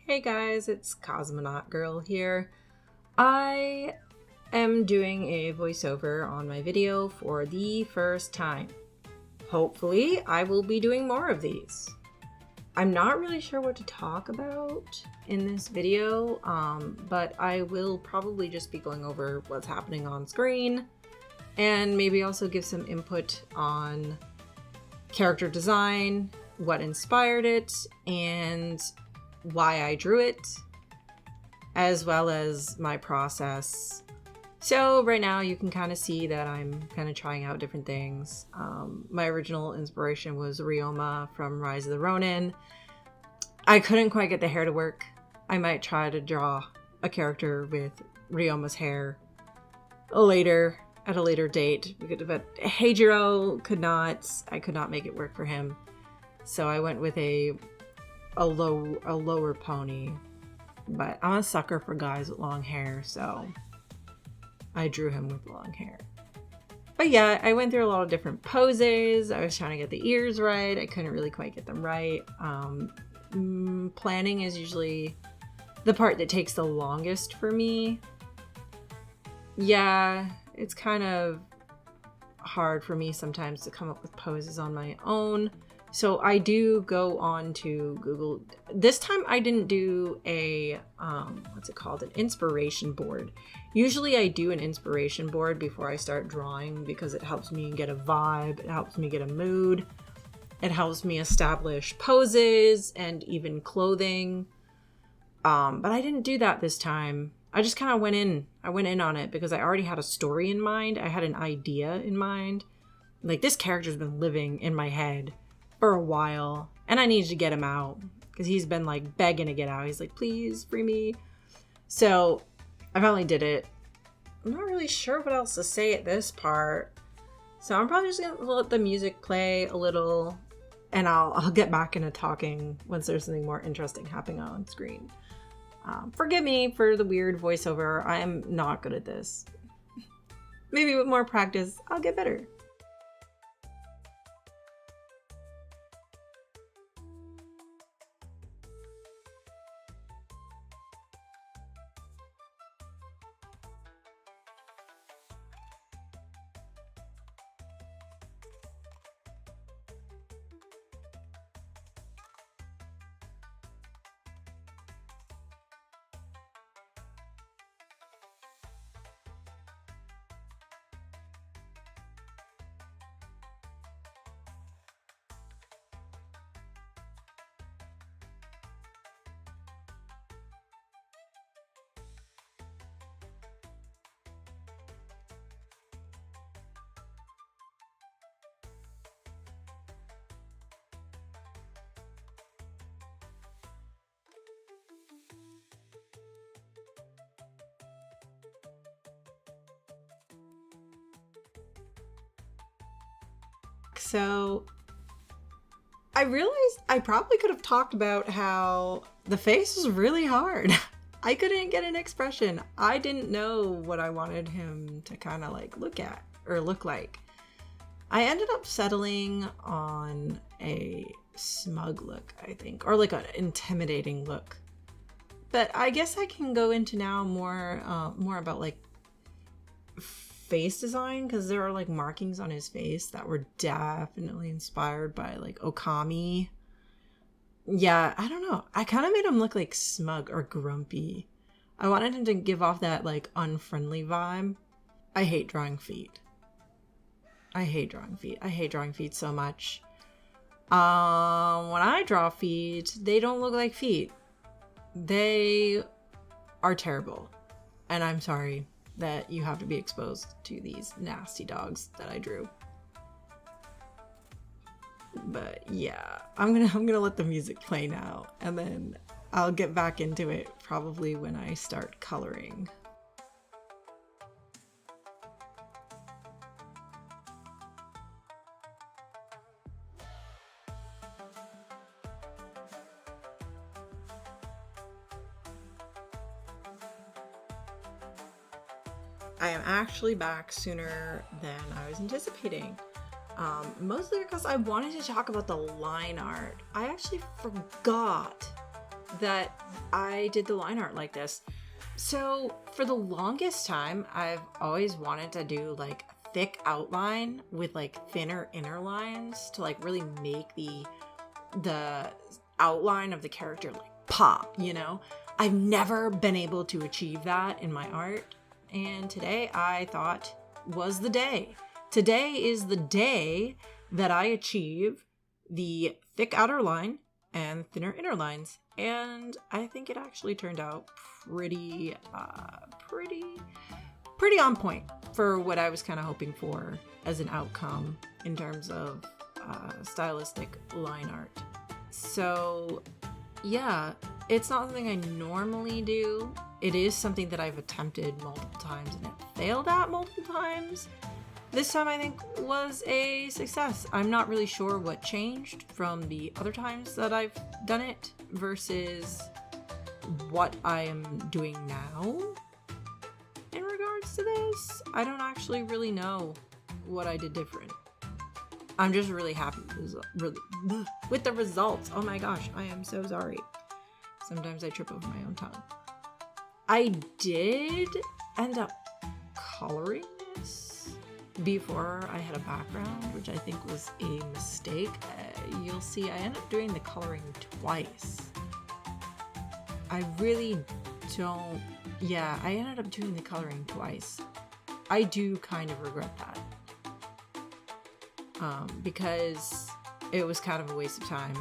Hey guys, it's Cosmonaut Girl here. I am doing a voiceover on my video for the first time. Hopefully, I will be doing more of these. I'm not really sure what to talk about in this video, but I will probably just be going over what's happening on screen and maybe also give some input on character design, what inspired it, and why I drew it, as well as my process. So right now you can kind of see that I'm kind of trying out different things. My original inspiration was Ryoma from Rise of the Ronin. I couldn't quite get the hair to work. I might try to draw a character with Ryoma's hair at a later date, but Heijirou I could not make it work for him. So I went with a lower pony, but I'm a sucker for guys with long hair, so I drew him with long hair. But yeah, I went through a lot of different poses. I was trying to get the ears right. I couldn't really quite get them right. Planning is usually the part that takes the longest for me. Yeah, it's kind of hard for me sometimes to come up with poses on my own. So I do go on to Google. This time I didn't do a, an inspiration board. Usually I do an inspiration board before I start drawing because it helps me get a vibe, it helps me get a mood, it helps me establish poses and even clothing. But I didn't do that this time. I just kind of went in on it because I already had a story in mind. I had an idea in mind. Like, this character's been living in my head for a while, and I needed to get him out because he's been like begging to get out. He's like, please free me. So I finally did it. I'm not really sure what else to say at this part, so I'm probably just gonna let the music play a little, and I'll get back into talking once there's something more interesting happening on screen. Forgive me for the weird voiceover. I am not good at this. Maybe with more practice I'll get better. So I realized I probably could have talked about how the face was really hard. I couldn't get an expression. I didn't know what I wanted him to kind of like look at or look like. I ended up settling on a smug look, I think, or like an intimidating look. But I guess I can go into now more about like face design, because there are like markings on his face that were definitely inspired by like Okami. Yeah, I don't know. I kind of made him look like smug or grumpy. I wanted him to give off that like unfriendly vibe. I hate drawing feet. I hate drawing feet so much. When I draw feet, they don't look like feet. They are terrible. And I'm sorry that you have to be exposed to these nasty dogs that I drew. But yeah, I'm gonna let the music play now, and then I'll get back into it probably when I start coloring. I am actually back sooner than I was anticipating. Mostly because I wanted to talk about the line art. I actually forgot that I did the line art like this. So for the longest time, I've always wanted to do like a thick outline with like thinner inner lines to like really make the outline of the character like pop, you know? I've never been able to achieve that in my art, and today I thought was the day. Today is the day that I achieve the thick outer line and thinner inner lines, and I think it actually turned out pretty on point for what I was kind of hoping for as an outcome in terms of stylistic line art. So yeah, it's not something I normally do. It is something that I've attempted multiple times and it failed at multiple times. This time I think was a success. I'm not really sure what changed from the other times that I've done it versus what I am doing now in regards to this. I don't actually really know what I did different. I'm just really happy with the results. Oh my gosh, I am so sorry. Sometimes I trip over my own tongue. I did end up coloring this before I had a background, which I think was a mistake. You'll see I ended up doing the coloring twice. I really don't... Yeah, I ended up doing the coloring twice. I do kind of regret that. Because it was kind of a waste of time.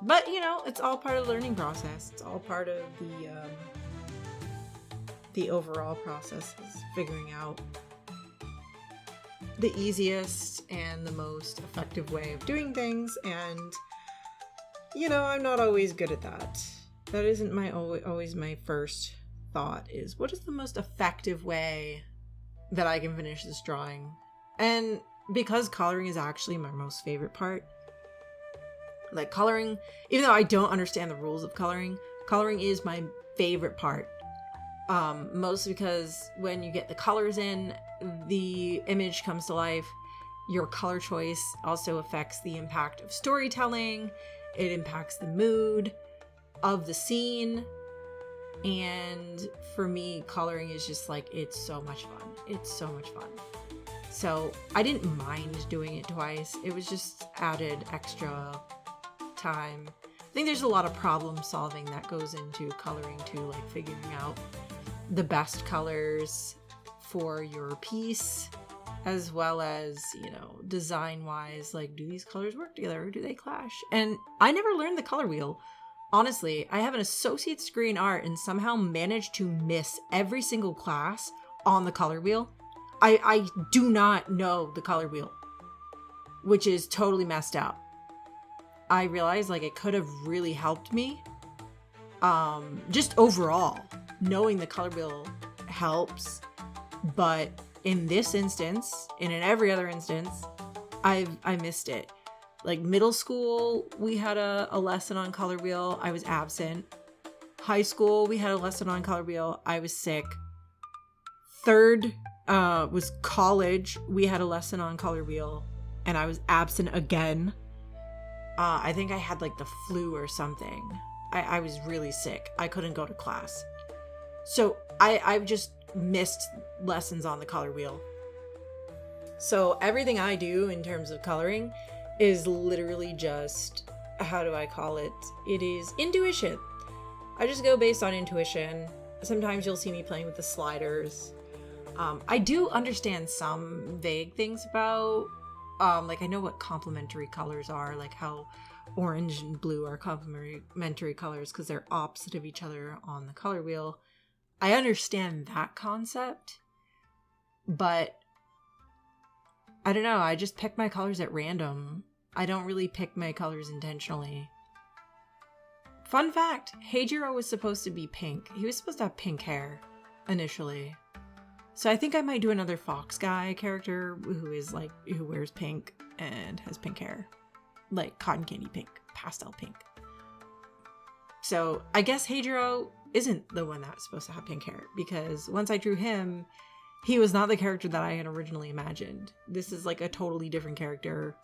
But, you know, it's all part of the learning process. It's all part of the overall process is figuring out the easiest and the most effective way of doing things. And, you know, I'm not always good at that. That isn't always my first thought is, what is the most effective way that I can finish this drawing? And because coloring is actually my most favorite part, like coloring, even though I don't understand the rules of coloring, coloring is my favorite part. Mostly because when you get the colors in, the image comes to life. Your color choice also affects the impact of storytelling. It impacts the mood of the scene. And for me, coloring is just like, it's so much fun. It's so much fun. So I didn't mind doing it twice. It was just added extra time. I think there's a lot of problem solving that goes into coloring too, like figuring out the best colors for your piece, as well as, you know, design wise, like, do these colors work together or do they clash? And I never learned the color wheel. Honestly, I have an associate's degree in art and somehow managed to miss every single class on the color wheel. I do not know the color wheel, which is totally messed up. I realized like it could have really helped me. Just overall, knowing the color wheel helps. But in this instance, and in every other instance, I missed it. Like middle school, we had a lesson on color wheel. I was absent. High school, we had a lesson on color wheel. I was sick. Third was college. We had a lesson on color wheel and I was absent again. I think I had like the flu or something. I was really sick. I couldn't go to class. So I've just missed lessons on the color wheel. So everything I do in terms of coloring is literally just, how do I call it? It is intuition. I just go based on intuition. Sometimes you'll see me playing with the sliders. I do understand some vague things about, like I know what complementary colors are, like how orange and blue are complementary colors because they're opposite of each other on the color wheel. I understand that concept, but I don't know. I just pick my colors at random. I don't really pick my colors intentionally. Fun fact, Heijirou was supposed to be pink. He was supposed to have pink hair initially. So I think I might do another fox guy character who wears pink and has pink hair. Like cotton candy pink, pastel pink. So I guess Heijirou isn't the one that's supposed to have pink hair, because once I drew him, he was not the character that I had originally imagined. This is like a totally different character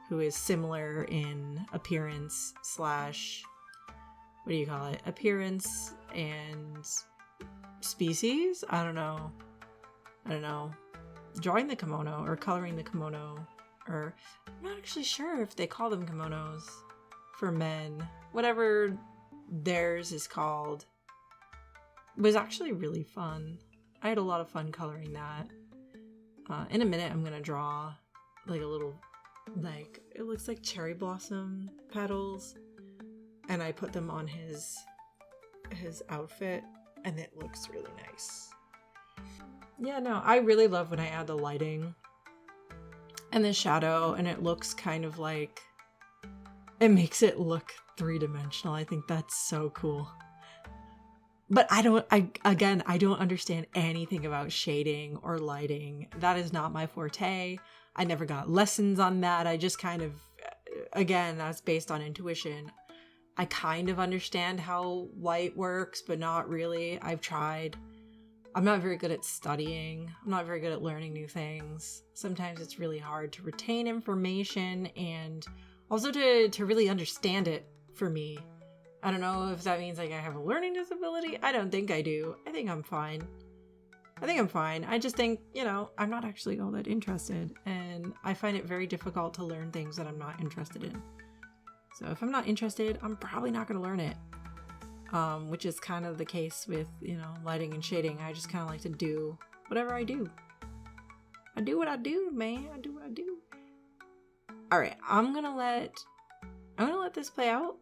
who is similar in appearance / what do you call it? Appearance and species? I don't know. Drawing the kimono or coloring the kimono, or I'm not actually sure if they call them kimonos for men. Whatever theirs is called was actually really fun. I had a lot of fun coloring that. In a minute, I'm gonna draw like a little, like, it looks like cherry blossom petals, and I put them on his outfit, and it looks really nice. Yeah, no, I really love when I add the lighting and the shadow, and it looks kind of like, it makes it look three-dimensional. I think that's so cool. But I don't understand anything about shading or lighting. That is not my forte. I never got lessons on that. I just kind of, again, that's based on intuition. I kind of understand how light works, but not really. I've tried. I'm not very good at studying. I'm not very good at learning new things. Sometimes it's really hard to retain information and also to really understand it for me. I don't know if that means like I have a learning disability. I don't think I do. I think I'm fine. I just think, I'm not actually all that interested, and I find it very difficult to learn things that I'm not interested in. So if I'm not interested, I'm probably not going to learn it. Which is kind of the case with, lighting and shading. I just kind of like to do whatever I do. I do what I do, man. I do what I do. All right, I'm gonna let this play out.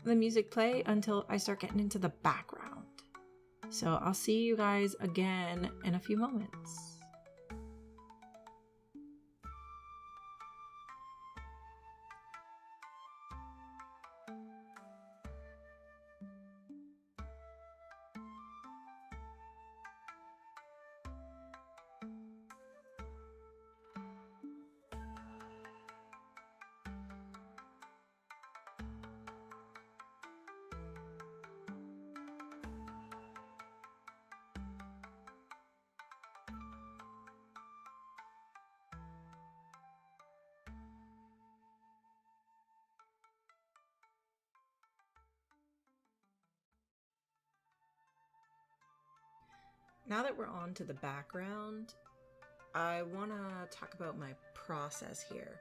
The music play until I start getting into the background. So I'll see you guys again in a few moments. Now that we're on to the background, I want to talk about my process here.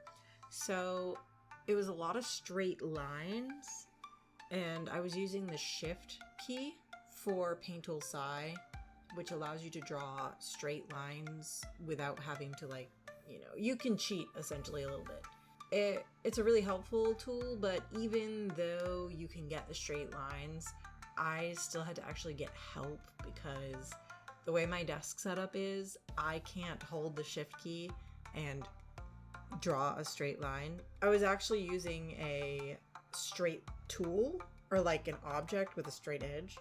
So it was a lot of straight lines, and I was using the Shift key for Paint Tool Sai, which allows you to draw straight lines without having to you can cheat essentially a little bit. It's a really helpful tool, but even though you can get the straight lines, I still had to actually get help because the way my desk setup is, I can't hold the Shift key and draw a straight line. I was actually using a straight tool, or like an object with a straight edge,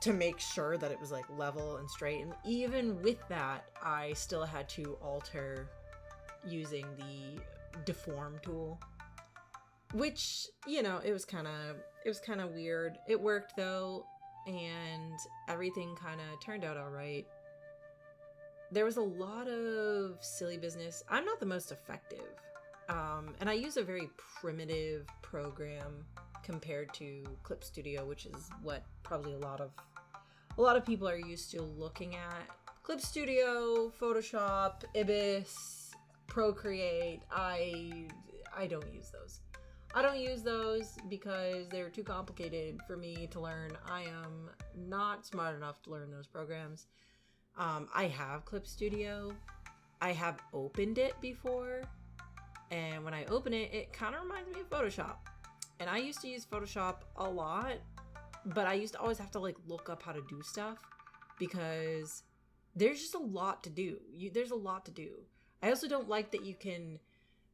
to make sure that it was like level and straight. And even with that, I still had to alter using the deform tool, which, it was kind of weird. It worked though, and everything kind of turned out all right. There was a lot of silly business. I'm not the most effective, and I use a very primitive program compared to Clip Studio, which is what probably a lot of people are used to looking at. Clip Studio, Photoshop, Ibis, Procreate. I don't use those. I don't use those because they're too complicated for me to learn. I am not smart enough to learn those programs. I have Clip Studio. I have opened it before, and when I open it, it kind of reminds me of Photoshop. And I used to use Photoshop a lot, but I used to always have to look up how to do stuff because there's just a lot to do. There's a lot to do. I also don't like that you can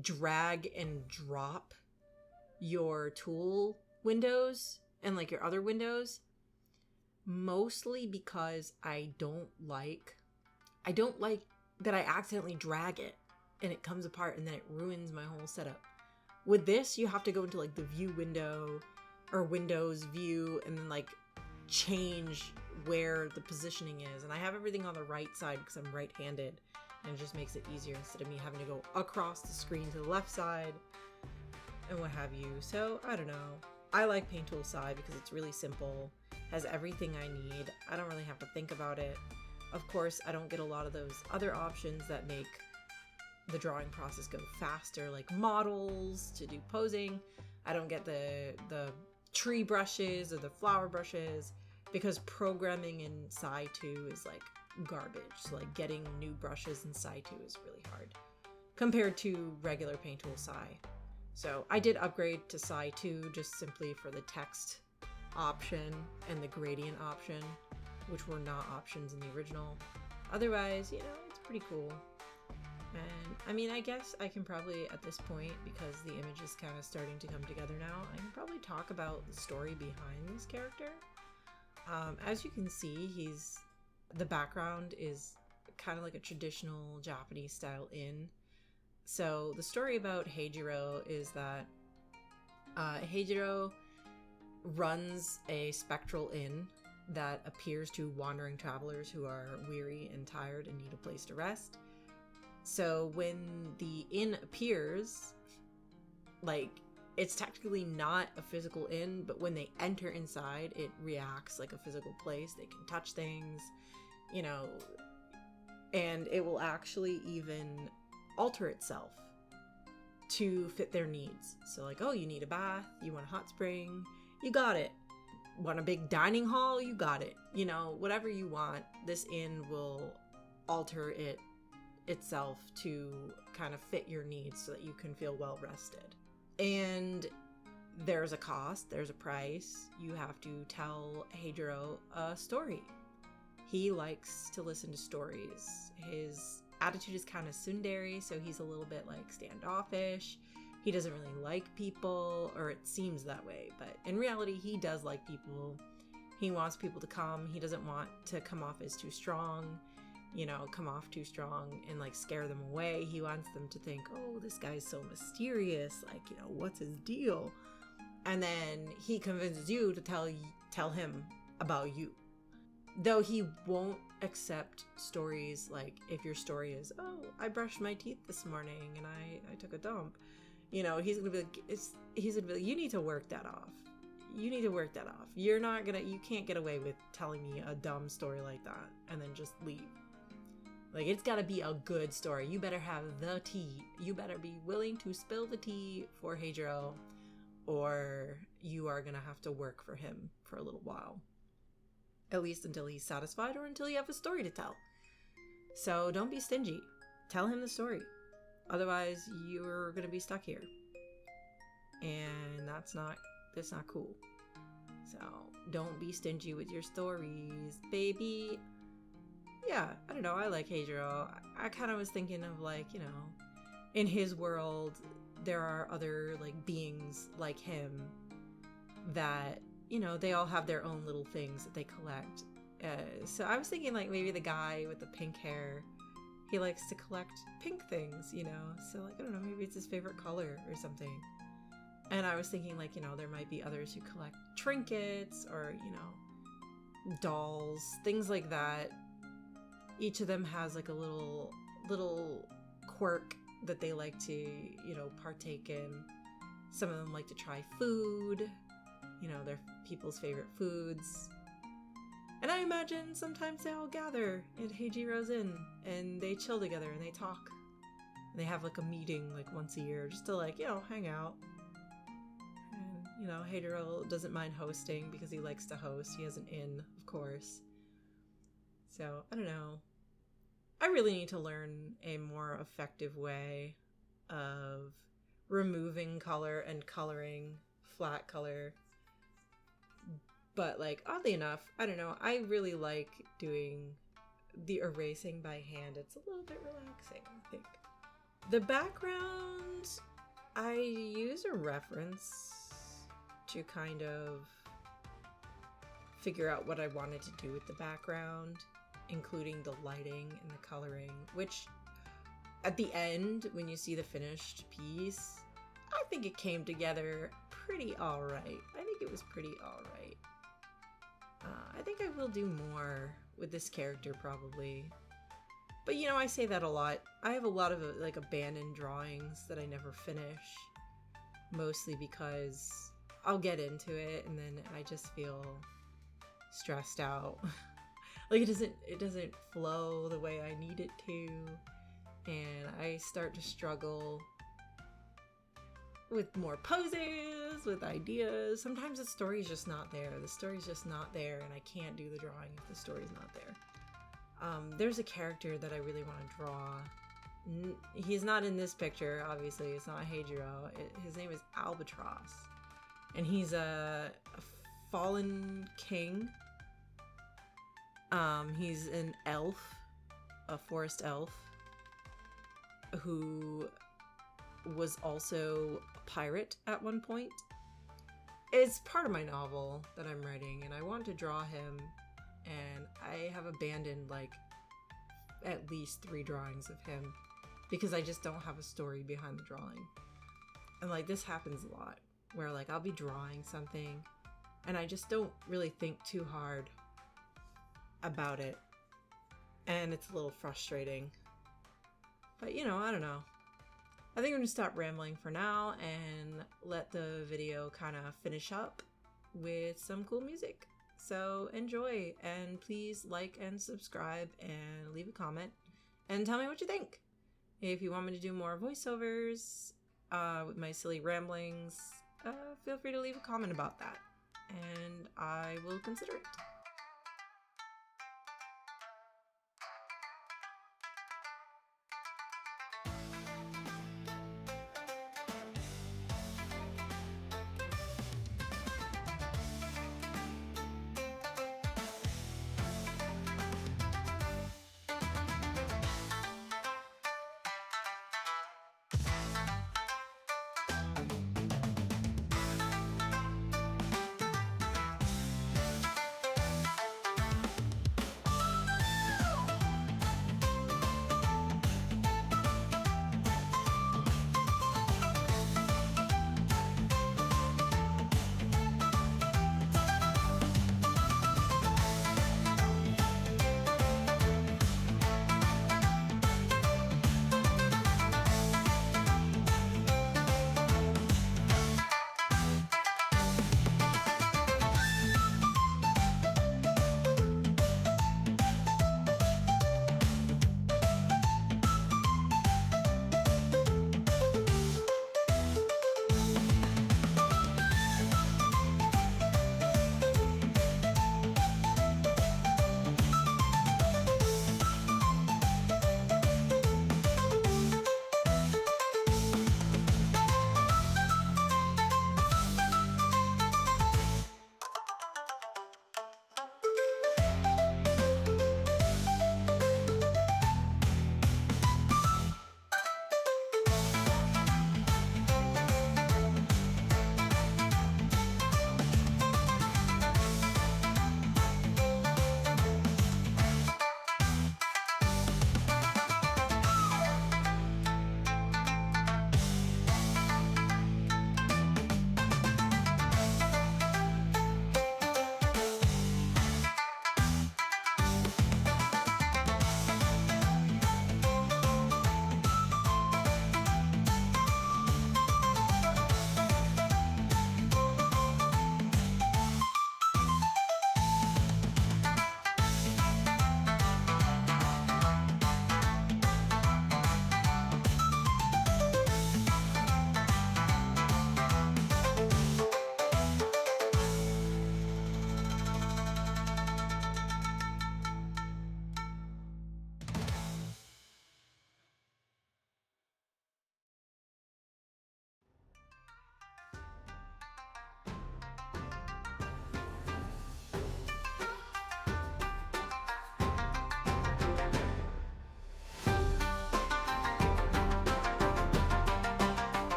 drag and drop your tool windows and your other windows, mostly because I don't like that I accidentally drag it and it comes apart and then it ruins my whole setup. With this, you have to go into the view window or Windows view and then change where the positioning is. And I have everything on the right side because I'm right-handed, and it just makes it easier instead of me having to go across the screen to the left side and what have you. So I don't know. I like Paint Tool Sai because it's really simple, has everything I need. I don't really have to think about it. Of course, I don't get a lot of those other options that make the drawing process go faster, like models to do posing. I don't get the tree brushes or the flower brushes because programming in Sai 2 is like garbage. So like getting new brushes in Sai 2 is really hard compared to regular Paint Tool Sai. So I did upgrade to Sai 2 just simply for the text option and the gradient option, which were not options in the original. Otherwise, it's pretty cool. And I mean, I guess I can probably, at this point, because the image is kind of starting to come together now, I can probably talk about the story behind this character. As you can see, the background is kind of like a traditional Japanese style inn. So the story about Heijirou is that Heijirou runs a spectral inn that appears to wandering travelers who are weary and tired and need a place to rest. So when the inn appears, like, it's technically not a physical inn, but when they enter inside, it reacts like a physical place. They can touch things, and it will actually even alter itself to fit their needs. So like, oh, you need a bath, you want a hot spring, you got it. Want a big dining hall, you got it. Whatever you want, this inn will alter itself to kind of fit your needs so that you can feel well rested. And there's a cost, there's a price. You have to tell Heijirou a story. He likes to listen to stories. His attitude is kind of tsundere, so he's a little bit like standoffish. He doesn't really like people, or it seems that way, but in reality he does like people. He wants people to come. He doesn't want to come off as too strong, come off too strong and like scare them away. He wants them to think, oh, this guy's so mysterious, like, what's his deal? And then he convinces you to tell him about you. Though he won't accept stories like if your story is, oh, I brushed my teeth this morning and I took a dump. He's gonna be like, you need to work that off. You need to work that off. You can't get away with telling me a dumb story like that and then just leave. Like, it's gotta be a good story. You better have the tea. You better be willing to spill the tea for Heijirou, or you are gonna have to work for him for a little while. At least until he's satisfied or until you have a story to tell. So don't be stingy. Tell him the story. Otherwise, you're gonna be stuck here. And that's not cool. So don't be stingy with your stories, baby. Yeah, I don't know, I like Heijirou. I kind of was thinking of like, in his world, there are other like beings like him that, they all have their own little things that they collect. So I was thinking like maybe the guy with the pink hair, he likes to collect pink things, So like, I don't know, maybe it's his favorite color or something. And I was thinking like, there might be others who collect trinkets or, dolls, things like that. Each of them has like a little quirk that they like to, partake in. Some of them like to try food, their people's favorite foods. And I imagine sometimes they all gather at Heijirou's Inn and they chill together and they talk. And they have like a meeting like once a year just to like, hang out. And, Heijirou doesn't mind hosting because he likes to host. He has an inn, of course. So, I don't know. I really need to learn a more effective way of removing color and coloring flat color. But like, oddly enough, I don't know, I really like doing the erasing by hand. It's a little bit relaxing, I think. The background, I use a reference to kind of figure out what I wanted to do with the background, including the lighting and the coloring, which at the end, when you see the finished piece, I think it came together pretty alright. I think it was pretty alright. I think I will do more with this character probably. But I say that a lot. I have a lot of like abandoned drawings that I never finish. Mostly because I'll get into it and then I just feel stressed out. Like it doesn't flow the way I need it to, and I start to struggle with more poses, with ideas. Sometimes the story's just not there. The story's just not there, and I can't do the drawing if the story's not there. There's a character that I really want to draw. He's not in this picture, obviously. It's not Heijirou. His name is Albatross, and he's a fallen king. He's an elf, a forest elf, who was also a pirate at one point. It's part of my novel that I'm writing, and I want to draw him, and I have abandoned like at least 3 drawings of him because I just don't have a story behind the drawing. And like this happens a lot where like I'll be drawing something and I just don't really think too hard about it, and it's a little frustrating. But you know, I don't know. I think I'm gonna stop rambling for now and let the video kind of finish up with some cool music. So enjoy, and please like and subscribe and leave a comment and tell me what you think. If you want me to do more voiceovers with my silly ramblings, feel free to leave a comment about that and I will consider it.